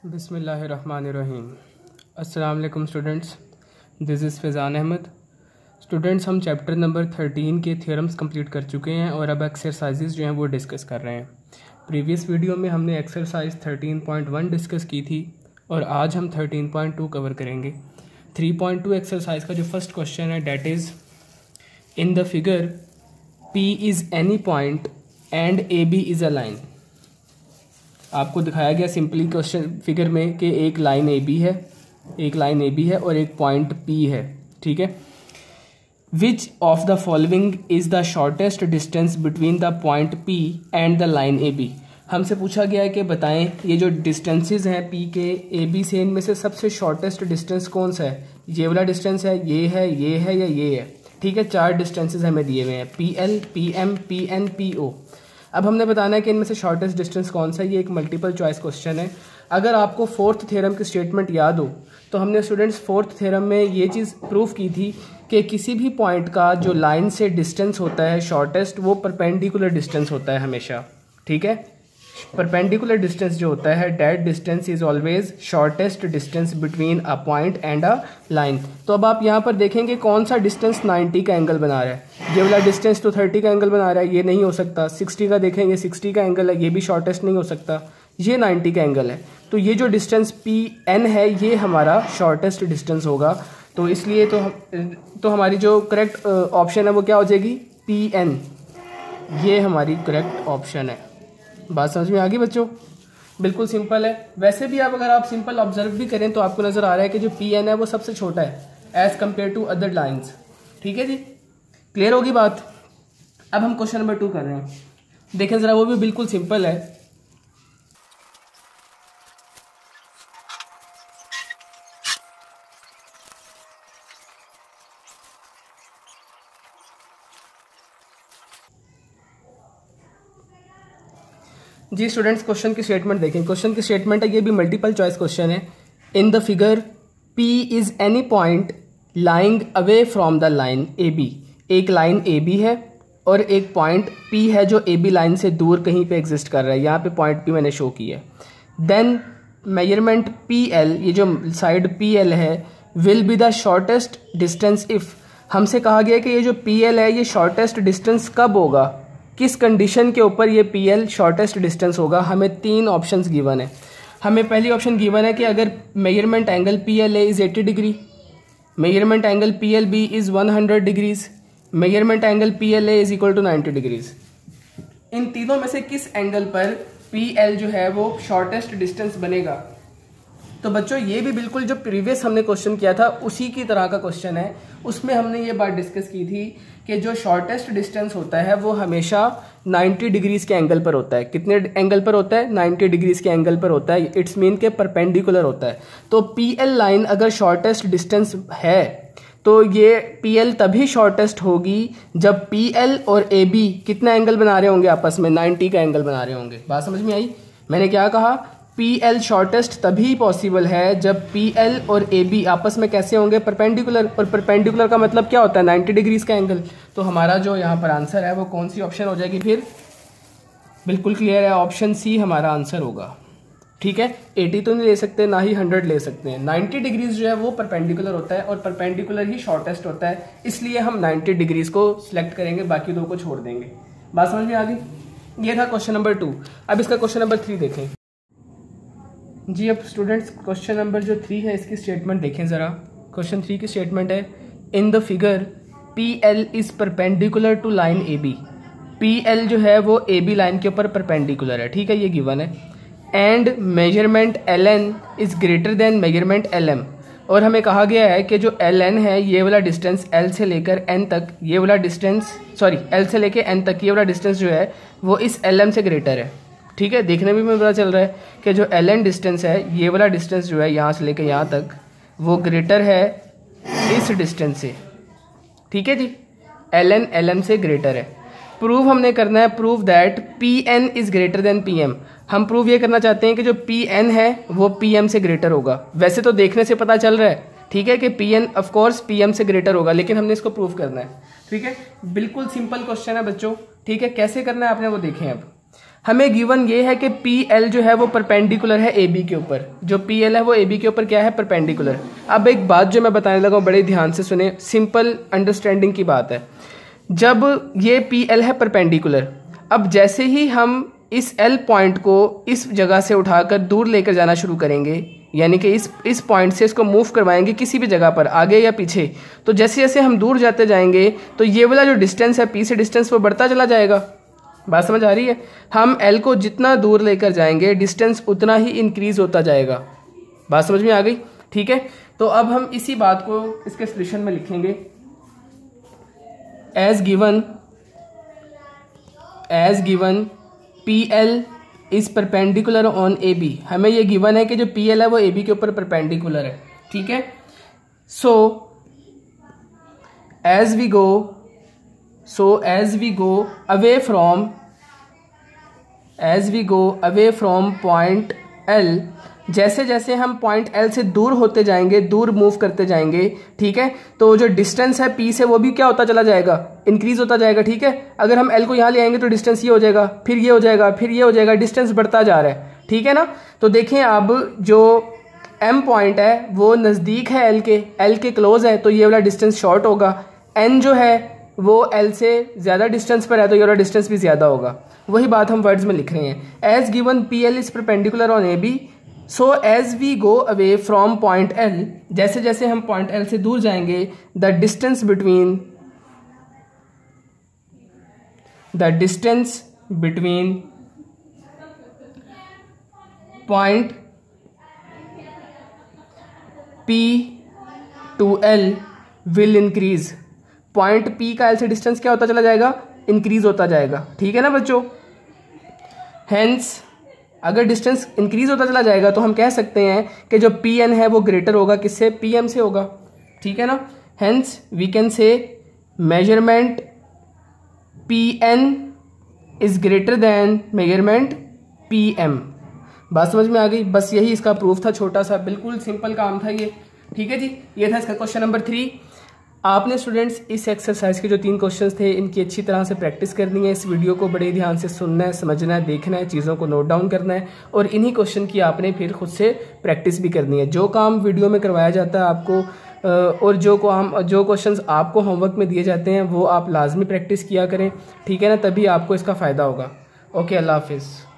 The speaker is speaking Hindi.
बिस्मिल्लाहिर्रहमानिर्रहीम। अस्सलाम वालेकुम students, this is Faizan Ahmed. Students, हम चैप्टर नंबर 13 के थ्योरम्स कंप्लीट कर चुके हैं और अब एक्सरसाइजेज जो हैं वो डिस्कस कर रहे हैं। प्रीवियस वीडियो में हमने एक्सरसाइज 13.1 डिस्कस की थी और आज हम 13.2 कवर करेंगे। 3.2 एक्सरसाइज का जो फर्स्ट क्वेश्चन है that is in the figure P is any point and AB is a line. आपको दिखाया गया सिंपली क्वेश्चन फिगर में कि एक लाइन AB है और एक पॉइंट P है, ठीक है। Which of the following is the shortest distance between the point P and the line AB। हमसे पूछा गया है कि बताएं ये जो डिस्टेंसेस हैं P के AB से, इनमें से सबसे शॉर्टेस्ट डिस्टेंस कौन सा है। ये वाला डिस्टेंस है, ये है या ये है, ठीक है। 4 डिस्टेंसेस हमें दिए हुए हैं, PL, PM, PN, PO। अब हमने बताना है कि इनमें से शॉर्टेस्ट डिस्टेंस कौन सा है। ये एक मल्टीपल चॉइस क्वेश्चन है। अगर आपको फोर्थ थ्योरम की स्टेटमेंट याद हो तो हमने स्टूडेंट्स फोर्थ थ्योरम में ये चीज़ प्रूफ की थी कि किसी भी पॉइंट का जो लाइन से डिस्टेंस होता है शॉर्टेस्ट, वो परपेंडिकुलर डिस्टेंस होता है हमेशा, ठीक है। परपेंडिकुलर डिस्टेंस जो होता है that distance is always shortest distance between a point and a line. तो अब आप यहाँ पर देखेंगे कौन सा डिस्टेंस 90 का एंगल बना रहा है। ये वाला डिस्टेंस तो 30 का एंगल बना रहा है, ये नहीं हो सकता। 60 का देखेंगे, 60 का एंगल है, ये भी शॉर्टेस्ट नहीं हो सकता। ये 90 का एंगल है, तो ये जो डिस्टेंस PN है ये हमारा शॉर्टेस्ट डिस्टेंस होगा। तो इसलिए तो हमारी जो करेक्ट ऑप्शन है वो क्या हो जाएगी, PN। ये हमारी करेक्ट ऑप्शन है। बात समझ में आ गई बच्चों? बिल्कुल सिंपल है। वैसे भी अगर आप सिंपल ऑब्जर्व भी करें तो आपको नजर आ रहा है कि जो PN है वो सबसे छोटा है as compare to other lines, ठीक है जी। क्लियर होगी बात? अब हम क्वेश्चन नंबर 2 कर रहे हैं। देखें जरा, वो भी बिल्कुल सिंपल है। जी स्टूडेंट्स, क्वेश्चन की स्टेटमेंट देखें। क्वेश्चन की स्टेटमेंट है, ये भी मल्टीपल चॉइस क्वेश्चन है। In the figure P is any point lying away from the line AB। एक लाइन AB है और एक पॉइंट P है जो AB लाइन से दूर कहीं पे एग्जिस्ट कर रहा है। यहाँ पे पॉइंट P मैंने शो किया है। देन मेजरमेंट PL, ये जो साइड PL है, will be the shortest distance if. हमसे कहा गया कि ये जो PL है ये शॉर्टेस्ट डिस्टेंस कब होगा, किस कंडीशन के ऊपर ये PL शॉर्टेस्ट डिस्टेंस होगा। हमें 3 ऑप्शंस गिवन है। हमें पहली ऑप्शन गिवन है कि अगर measurement angle PLA is 80 degree, measurement angle PLB is 100 degrees, measurement angle PLA is equal to 90 degrees. इन तीनों में से किस एंगल पर PL जो है वो शॉर्टेस्ट डिस्टेंस बनेगा। तो बच्चों ये भी बिल्कुल जो प्रीवियस हमने क्वेश्चन किया था उसी की तरह का क्वेश्चन है। उसमें हमने ये बात डिस्कस की थी कि जो शॉर्टेस्ट डिस्टेंस होता है वो हमेशा 90 डिग्रीज के एंगल पर होता है। कितने एंगल पर होता है? 90 डिग्रीज के एंगल पर होता है। इट्स मीन के परपेंडिकुलर होता है। तो PL लाइन अगर शॉर्टेस्ट डिस्टेंस है तो ये PL तभी शॉर्टेस्ट होगी जब PL और AB कितना एंगल बना रहे होंगे आपस में, 90 का एंगल बना रहे होंगे। बात समझ में आई? मैंने क्या कहा? PL शॉर्टेस्ट तभी पॉसिबल है जब PL और AB आपस में कैसे होंगे, परपेंडिकुलर। और परपेंडिकुलर का मतलब क्या होता है? 90 डिग्रीज का एंगल। तो हमारा जो यहाँ पर आंसर है वो कौन सी ऑप्शन हो जाएगी फिर? बिल्कुल क्लियर है, ऑप्शन C हमारा आंसर होगा, ठीक है। 80 तो नहीं ले सकते, ना ही 100 ले सकते हैं। 90 डिग्रीज जो है वो परपेंडिकुलर होता है और परपेंडिकुलर ही शॉर्टेस्ट होता है, इसलिए हम 90 डिग्रीज को सिलेक्ट करेंगे, बाकी 2 को छोड़ देंगे। बात समझ में आ गई? ये था क्वेश्चन नंबर 2। अब इसका क्वेश्चन नंबर 3 देखें जी। अब स्टूडेंट्स क्वेश्चन नंबर जो 3 है इसकी स्टेटमेंट देखें ज़रा। क्वेश्चन 3 की स्टेटमेंट है, in the figure PL is perpendicular to line AB। PL जो है वो AB लाइन के ऊपर परपेंडिकुलर है, ठीक है, ये गिवन है। And measurement LN is greater than measurement LM। और हमें कहा गया है कि जो LN है ये वाला डिस्टेंस L से लेकर N तक, ये वाला डिस्टेंस L से लेकर N तक ये वाला डिस्टेंस जो है वो इस LM से ग्रेटर है, ठीक है। देखने में भी पता चल रहा है कि जो LN डिस्टेंस है ये वाला डिस्टेंस जो है यहाँ से लेकर यहाँ तक वो ग्रेटर है इस डिस्टेंस से, ठीक है जी। LN LM से ग्रेटर है। प्रूव हमने करना है, prove that PN is greater then PM। हम प्रूव ये करना चाहते हैं कि जो PN है वो PM से ग्रेटर होगा। वैसे तो देखने से पता चल रहा है, ठीक है, कि PN ऑफ कोर्स PM से ग्रेटर होगा, लेकिन हमने इसको प्रूव करना है, ठीक है। बिल्कुल सिंपल क्वेश्चन है बच्चों, ठीक है। कैसे करना है आपने वो देखें। अब हमें गिवन ये है कि पी एल जो है वो परपेंडिकुलर है ए बी के ऊपर, जो पी एल है वो ए बी के ऊपर क्या है, परपेंडिकुलर। अब एक बात जो मैं बताने लगा हूँ, बड़े ध्यान से सुने, सिंपल अंडरस्टैंडिंग की बात है। जब ये पी एल है परपेंडिकुलर, अब जैसे ही हम इस एल पॉइंट को इस जगह से उठाकर दूर लेकर जाना शुरू करेंगे, यानी कि इस पॉइंट से इसको मूव करवाएंगे किसी भी जगह पर, आगे या पीछे, तो जैसे जैसे हम दूर जाते जाएंगे तो ये वाला जो डिस्टेंस है पी से डिस्टेंस वो बढ़ता चला जाएगा। बात समझ आ रही है? हम एल को जितना दूर लेकर जाएंगे डिस्टेंस उतना ही इंक्रीज होता जाएगा। बात समझ में आ गई? ठीक है, तो अब हम इसी बात को इसके सोल्यूशन में लिखेंगे। As given P L is perpendicular on A B. हमें ये गिवन है कि जो पी एल है वो ए बी के ऊपर परपेंडिकुलर है। ठीक है, so as we go away from point L, जैसे जैसे हम पॉइंट एल से दूर होते जाएंगे, दूर मूव करते जाएंगे, ठीक है, तो जो डिस्टेंस है पी से वो भी क्या होता चला जाएगा, इंक्रीज होता जाएगा। ठीक है, अगर हम एल को यहाँ ले आएंगे तो डिस्टेंस ये हो जाएगा, फिर ये हो जाएगा, फिर ये हो जाएगा, डिस्टेंस बढ़ता जा रहा है। ठीक है ना? तो देखें अब जो एम पॉइंट है वो नज़दीक है एल के क्लोज है, तो ये वाला डिस्टेंस शॉर्ट होगा। एन जो है वो एल से ज़्यादा डिस्टेंस पर है, तो ये वाला डिस्टेंस भी ज़्यादा होगा। वही बात हम वर्ड्स में लिख रहे हैं। As given P L is perpendicular on A B, so as we go away from point L, जैसे जैसे हम पॉइंट एल से दूर जाएंगे, the distance between point P to L will increase. Point P का L से डिस्टेंस क्या होता चला जाएगा, इंक्रीज होता जाएगा। ठीक है ना बच्चों? हेंस अगर डिस्टेंस इंक्रीज होता चला जाएगा तो हम कह सकते हैं कि जो Pn है वो ग्रेटर होगा किससे, Pm से होगा। ठीक है ना? Hence we can say measurement Pn is greater than measurement Pm। बात समझ में आ गई? बस यही इसका प्रूफ था, छोटा सा बिल्कुल सिंपल काम था ये। ठीक है जी, ये था इसका क्वेश्चन नंबर 3। आपने स्टूडेंट्स इस एक्सरसाइज के जो 3 क्वेश्चंस थे इनकी अच्छी तरह से प्रैक्टिस करनी है। इस वीडियो को बड़े ध्यान से सुनना है, समझना है, देखना है, चीज़ों को नोट डाउन करना है, और इन्हीं क्वेश्चन की आपने फिर खुद से प्रैक्टिस भी करनी है। जो काम वीडियो में करवाया जाता है आपको और जो क्वेश्चंस आपको होमवर्क में दिए जाते हैं वो आप लाजमी प्रैक्टिस किया करें। ठीक है ना? तभी आपको इसका फ़ायदा होगा। ओके, अल्लाह हाफिज़।